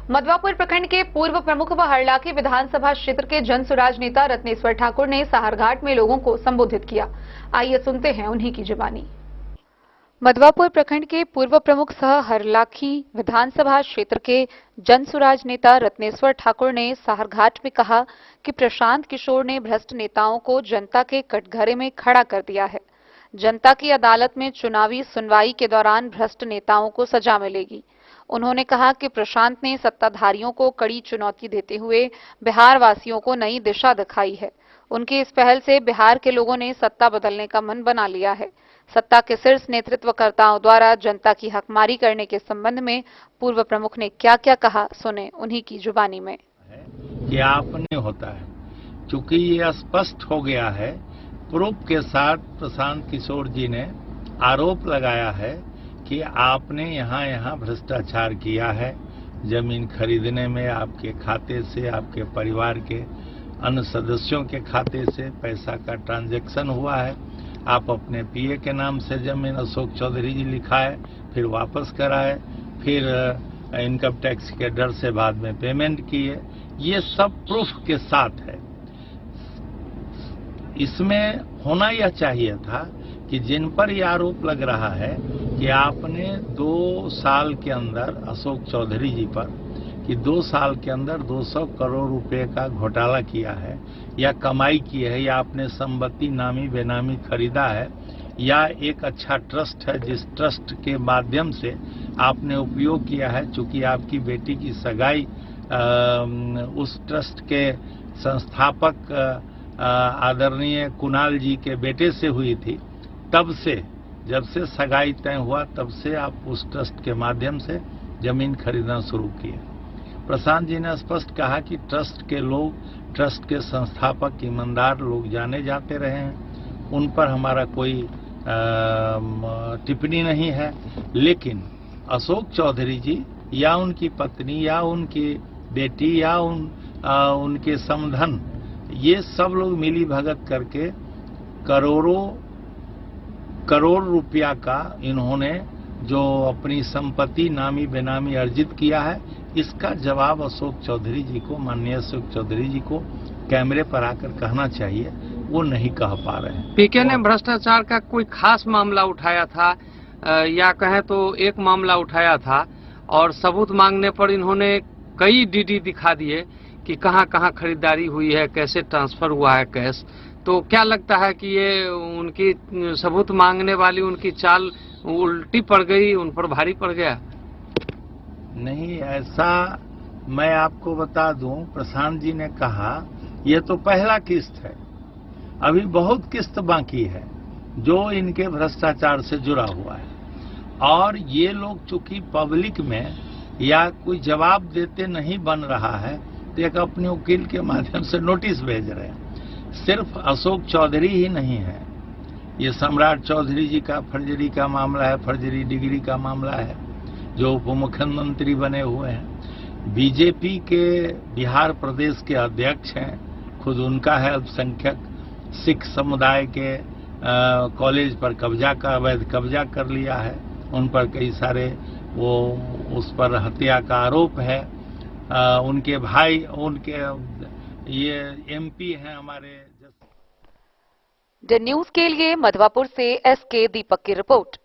मधवापुर प्रखंड के पूर्व प्रमुख व हरलाखी विधानसभा क्षेत्र के जनसुराज नेता रत्नेश्वर ठाकुर ने साहरघाट में लोगों को संबोधित किया। आइए सुनते हैं उन्हीं की जुबानी। मधवापुर प्रखंड के पूर्व प्रमुख सह हरलाखी विधानसभा क्षेत्र के जनसुराज नेता रत्नेश्वर ठाकुर ने साहरघाट में कहा कि प्रशांत किशोर ने भ्रष्ट नेताओं को जनता के कटघरे में खड़ा कर दिया है। जनता की अदालत में चुनावी सुनवाई के दौरान भ्रष्ट नेताओं को सजा मिलेगी। उन्होंने कहा कि प्रशांत ने सत्ताधारियों को कड़ी चुनौती देते हुए बिहार वासियों को नई दिशा दिखाई है। उनकी इस पहल से बिहार के लोगों ने सत्ता बदलने का मन बना लिया है। सत्ता के शीर्ष नेतृत्वकर्ताओं द्वारा जनता की हकमारी करने के संबंध में पूर्व प्रमुख ने क्या क्या कहा, सुने उन्हीं की जुबानी में। ये आपने होता है, चूंकि ये स्पष्ट हो गया है, प्रूफ के साथ प्रशांत किशोर जी ने आरोप लगाया है कि आपने यहाँ भ्रष्टाचार किया है। जमीन खरीदने में आपके खाते से, आपके परिवार के अन्य सदस्यों के खाते से पैसा का ट्रांजैक्शन हुआ है। आप अपने पीए के नाम से जमीन अशोक चौधरी जी लिखा है, फिर वापस कराए, फिर इनकम टैक्स के डर से बाद में पेमेंट किए। ये सब प्रूफ के साथ है। इसमें होना यह चाहिए था कि जिन पर यह आरोप लग रहा है कि आपने 2 साल के अंदर अशोक चौधरी जी पर कि 2 साल के अंदर 200 करोड़ रुपए का घोटाला किया है या कमाई की है, या आपने संपत्ति नामी बेनामी खरीदा है, या एक अच्छा ट्रस्ट है जिस ट्रस्ट के माध्यम से आपने उपयोग किया है। चूंकि आपकी बेटी की सगाई उस ट्रस्ट के संस्थापक आदरणीय कुणाल जी के बेटे से हुई थी, तब से जब से सगाई तय हुआ तब से आप उस ट्रस्ट के माध्यम से जमीन खरीदना शुरू किए। प्रशांत जी ने स्पष्ट कहा कि ट्रस्ट के लोग, ट्रस्ट के संस्थापक ईमानदार लोग जाने जाते रहे हैं, उन पर हमारा कोई टिप्पणी नहीं है। लेकिन अशोक चौधरी जी या उनकी पत्नी या उनकी बेटी या उनके समधन, ये सब लोग मिली भगत करके करोड़ रुपया का इन्होंने जो अपनी संपत्ति नामी बेनामी अर्जित किया है, इसका जवाब अशोक चौधरी जी को, माननीय अशोक चौधरी जी को कैमरे पर आकर कहना चाहिए। वो नहीं कह पा रहे हैं। पीके ने भ्रष्टाचार का कोई खास मामला उठाया था या कहें तो एक मामला उठाया था, और सबूत मांगने पर इन्होंने कई डीडी दिखा दिए कि कहां कहां खरीदारी हुई है, कैसे ट्रांसफर हुआ है कैश। तो क्या लगता है कि ये उनकी सबूत मांगने वाली उनकी चाल उल्टी पड़ गई, उन पर भारी पड़ गया? नहीं, ऐसा मैं आपको बता दूं, प्रशांत जी ने कहा ये तो पहला किस्त है, अभी बहुत किस्त बाकी है जो इनके भ्रष्टाचार से जुड़ा हुआ है। और ये लोग चूंकि पब्लिक में या कोई जवाब देते नहीं बन रहा है, तो एक अपने वकील के माध्यम से नोटिस भेज रहे हैं। सिर्फ अशोक चौधरी ही नहीं है, ये सम्राट चौधरी जी का फर्जरी का मामला है, फर्जरी डिग्री का मामला है, जो उप मुख्यमंत्री बने हुए हैं। बीजेपी के बिहार प्रदेश के अध्यक्ष हैं, खुद उनका है अल्पसंख्यक सिख समुदाय के कॉलेज पर अवैध कब्जा कर लिया है। उन पर कई सारे उस पर हत्या का आरोप है। उनके भाई, उनके ये एमपी हैं हमारे। द न्यूज के लिए मधवापुर से एसके दीपक की रिपोर्ट।